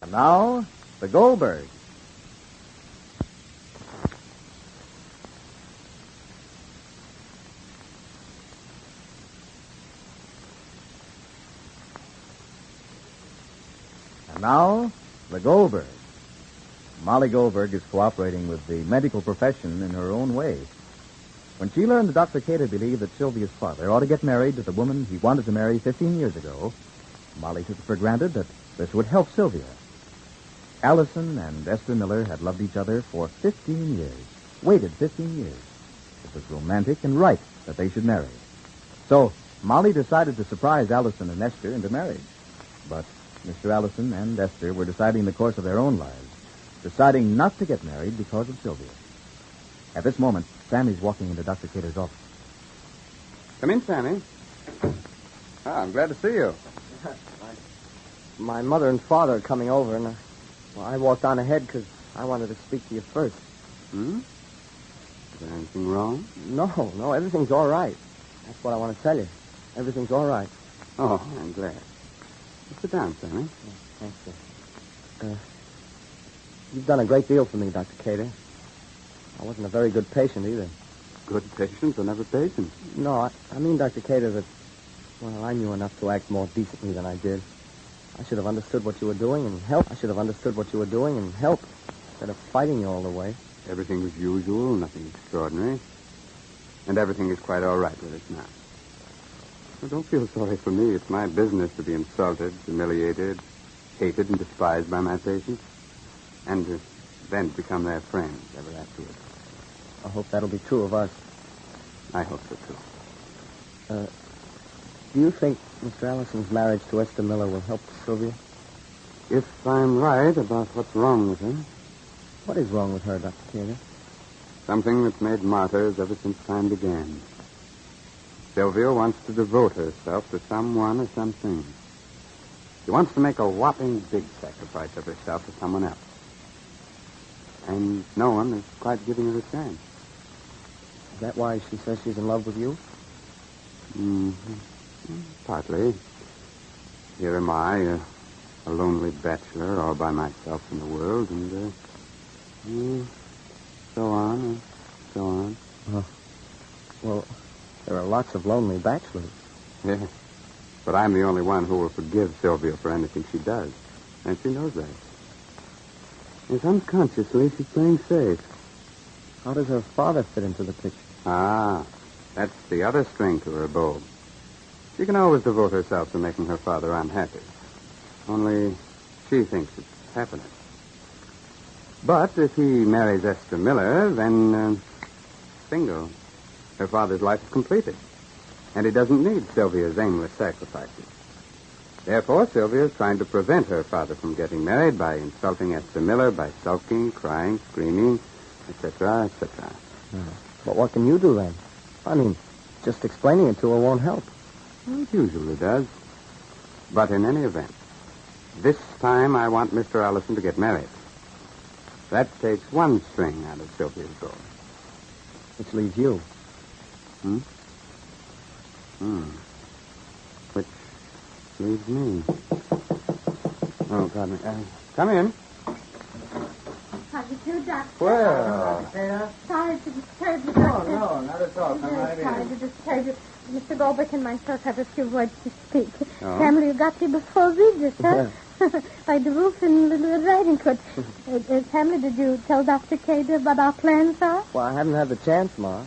And now, the Goldbergs. And now, the Goldbergs. Molly Goldberg is cooperating with the medical profession in her own way. When she learned that Dr. Cater believed that Sylvia's father ought to get married to the woman he wanted to marry 15 years ago, Molly took it for granted that this would help Sylvia. Allyson and Esther Miller had loved each other for 15 years, waited 15 years. It was romantic and right that they should marry. So Molly decided to surprise Allyson and Esther into marriage. But Mr. Allyson and Esther were deciding the course of their own lives, deciding not to get married because of Sylvia. At this moment, Sammy's walking into Dr. Cater's office. Come in, Sammy. I'm glad to see you. My mother and father are coming over, and I walked on ahead because I wanted to speak to you first. Is there anything wrong? No, everything's all right. That's what I want to tell you. Everything's all right. Oh, I'm glad. Sit down, Sammy. Thanks, sir. You've done a great deal for me, Dr. Cater. I wasn't a very good patient either. Good patients are never patients. No, I mean, Dr. Cater, that, well, I knew enough to act more decently than I did. I should have understood what you were doing and helped. Instead of fighting you all the way. Everything was usual, nothing extraordinary. And everything is quite all right with us now. Well, don't feel sorry for me. It's my business to be insulted, humiliated, hated, and despised by my patients. And then become their friends ever afterwards. I hope that'll be true of us. I hope so, too. Do you think Mr. Allison's marriage to Esther Miller will help Sylvia? If I'm right about what's wrong with her. What is wrong with her, Dr. Cater? Something that's made martyrs ever since time began. Sylvia wants to devote herself to someone or something. She wants to make a whopping big sacrifice of herself to someone else. And no one is quite giving her a chance. Is that why she says she's in love with you? Mm-hmm. Partly. Here am I, a lonely bachelor all by myself in the world, and so on and so on. Well, there are lots of lonely bachelors. Yeah, but I'm the only one who will forgive Sylvia for anything she does, and she knows that. Yes, unconsciously, she's playing safe. How does her father fit into the picture? That's the other string to her bow. She can always devote herself to making her father unhappy. Only she thinks it's happiness. But if he marries Esther Miller, then bingo. Her father's life is completed. And he doesn't need Sylvia's aimless sacrifices. Therefore, Sylvia is trying to prevent her father from getting married by insulting Esther Miller, by sulking, crying, screaming, etc., etc. But what can you do then? I mean, just explaining it to her won't help. Well, it usually does. But in any event, this time I want Mr. Allyson to get married. That takes one string out of Sylvia's bow. Which leaves you. Which leaves me. Oh, pardon me. Come in. How do you do, Doctor? Well. Sorry to disturb you, Doctor. No, not at all. Come right Sorry in. to disturb you. Mr. Goldberg and myself have a few words to speak. Oh? Family, you got here before we did, sir. By the roof in Little Riding Hood. Family, did you tell Dr. Cater what our plans are? Well, I haven't had the chance, Ma.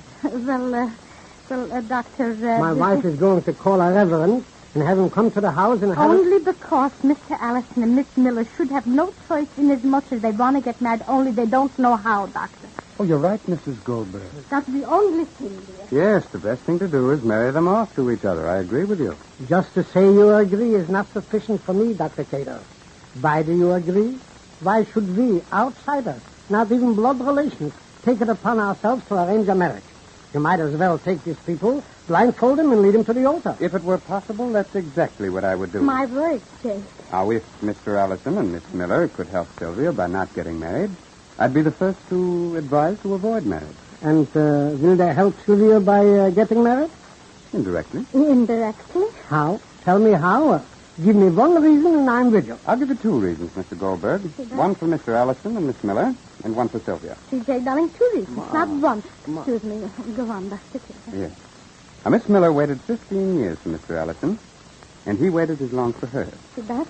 Doctor... My wife is going to call a reverend and have him come to the house and have... Only because Mr. Allyson and Miss Miller should have no choice in as much as they want to get married, only they don't know how, Doctor. Oh, you're right, Mrs. Goldberg. That's the only thing, dear. Yes, the best thing to do is marry them off to each other. I agree with you. Just to say you agree is not sufficient for me, Dr. Cater. Why do you agree? Why should we, outsiders, not even blood relations, take it upon ourselves to arrange a marriage? You might as well take these people, blindfold them, and lead them to the altar. If it were possible, that's exactly what I would do. My word, Jay. Now, if Mr. Allyson and Miss Miller could help Sylvia by not getting married, I'd be the first to advise to avoid marriage. And will they help Sylvia by getting married? Indirectly. Indirectly? How? Tell me how. Give me one reason and I'm with you. I'll give you two reasons, Mr. Goldberg. One for Mr. Allyson and Miss Miller, and one for Sylvia. C.J., darling, two reasons, not one. Excuse me. Go on, Dr. Kader. Yes. Now, Miss Miller waited 15 years for Mr. Allyson, and he waited as long for her. See that?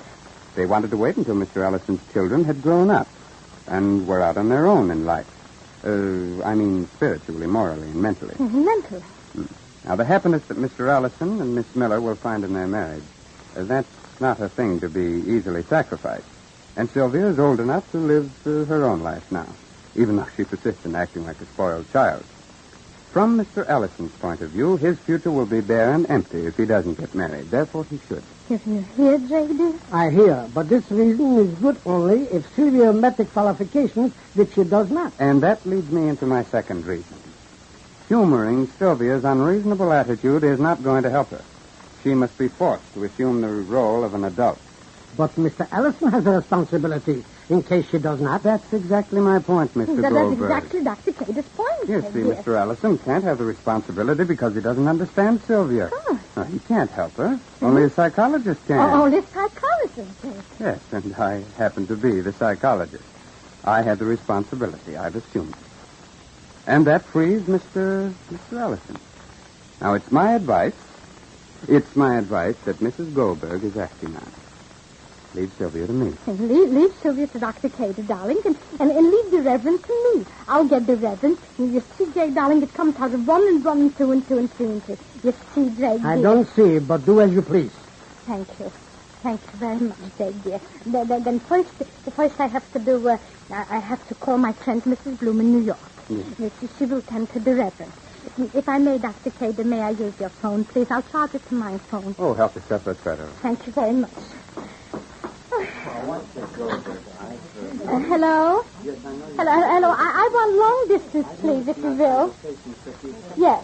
They wanted to wait until Mr. Allison's children had grown up and were out on their own in life. I mean spiritually, morally, and mentally. Mentally. Now, the happiness that Mr. Allyson and Miss Miller will find in their marriage, that's not a thing to be easily sacrificed. And Sylvia is old enough to live her own life now, even though she persists in acting like a spoiled child. From Mr. Allison's point of view, his future will be bare and empty if he doesn't get married. Therefore, he should. You hear, J.D.? I hear, but this reason is good only if Sylvia met the qualifications which she does not. And that leads me into my second reason. Humoring Sylvia's unreasonable attitude is not going to help her. She must be forced to assume the role of an adult. But Mr. Allison has a responsibility in case she does not. That's exactly my point, Mr. Goldberg. That's exactly Dr. Kader's point. Yes, see, Mr. Allison can't have the responsibility because he doesn't understand Sylvia. Oh. He can't help her. Only a psychologist can. Only a psychologist. Yes, and I happen to be the psychologist. I have the responsibility. I've assumed it. And that frees Mr. Allison. Now, it's my advice that Mrs. Goldberg is acting on. Leave Sylvia to me. Leave Sylvia to Dr. Kader, darling, and leave the Reverend to me. I'll get the Reverend. You see, Jay, darling, it comes out of 1 and 1 and 2 and 2 and 3 and 3. You see, Jay, I don't see, but do as you please. Thank you. Thank you very much, Jay, dear. Then first I have to do, I have to call my friend Mrs. Bloom in New York. Yes. She will tend to the Reverend. If I may, Dr. Kader, may I use your phone, please? I'll charge it to my phone. Oh, help yourself, that's better. Thank you very much. Hello? Hello. I want long distance, please, if you will. Yes.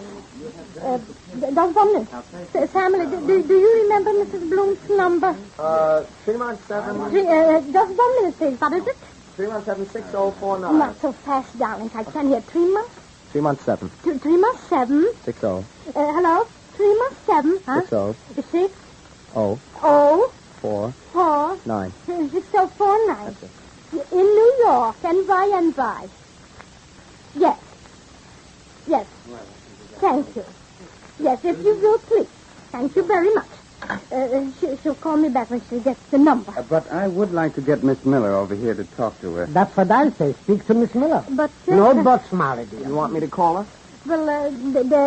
Just 1 minute. Samuel, do you remember Mrs. Bloom's number? Tremont 7. Just 1 minute, please. What is it? Tremont 76049. Not so fast, darling. I can't hear. Tremont? Tremont 7. Tremont 7? 60. Hello? Tremont 7, huh? 60. 6? Oh. 4. 9. 6049. In New York, NY. Yes. Thank you. Yes, if you will, please. Thank you very much. She'll call me back when she gets the number. But I would like to get Miss Miller over here to talk to her. That's what I say. Speak to Miss Miller. But... no buts, Molly, dear. You want me to call her? Well,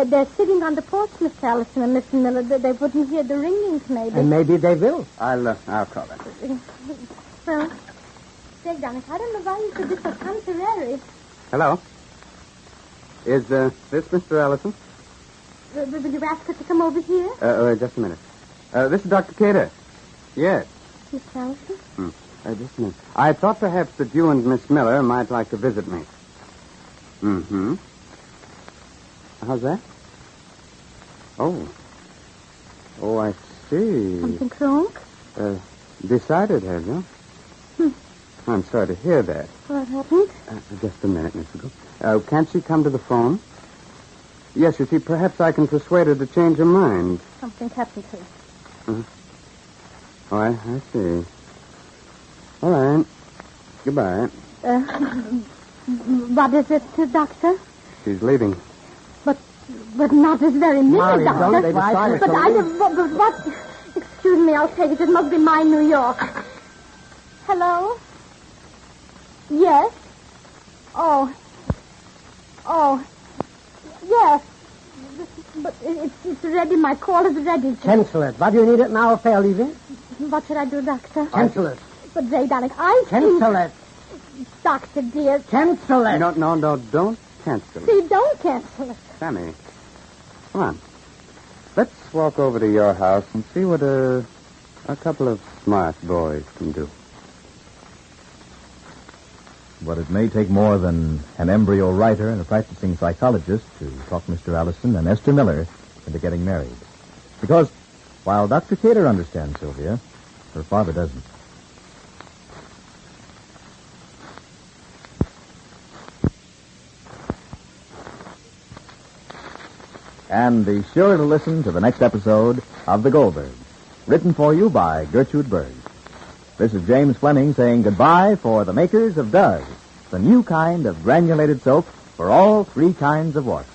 they're sitting on the porch, Mr. Allison and Miss Miller. They wouldn't hear the ringings, maybe. And maybe they will. I'll call her. Well, Jake, darling, I don't know why you should be so contrary. Hello? Is this Mr. Allison? Will you ask her to come over here? Just a minute. This is Dr. Kader. Yes. Mr. Allison? Just a minute. I thought perhaps that you and Miss Miller might like to visit me. Mm-hmm. How's that? Oh, I see. Something wrong? Decided, have you? I'm sorry to hear that. What happened? Just a minute, Mr. Gould. Can't she come to the phone? Yes, you see, perhaps I can persuade her to change her mind. Something happened to her. Oh, I see. All right. Goodbye. What is it, Doctor? She's leaving. But not this very minute, Molly, Doctor. don't they decide But what? Excuse me, I'll take it. It must be my New York. Hello? Yes? Oh, yes. But it's ready. My call is ready. Cancel it. Why do you need it now if they're leaving? What should I do, Doctor? Cancel it. But, Ray, darling, I Cancel it. Doctor, dear. Cancel it. No, don't cancel it. See, don't cancel it. Sammy, come on. Let's walk over to your house and see what a couple of smart boys can do. But it may take more than an embryo writer and a practicing psychologist to talk Mr. Allison and Esther Miller into getting married. Because while Dr. Kader understands Sylvia, her father doesn't. And be sure to listen to the next episode of The Goldbergs. Written for you by Gertrude Berg. This is James Fleming saying goodbye for the makers of Does, the new kind of granulated soap for all three kinds of wash.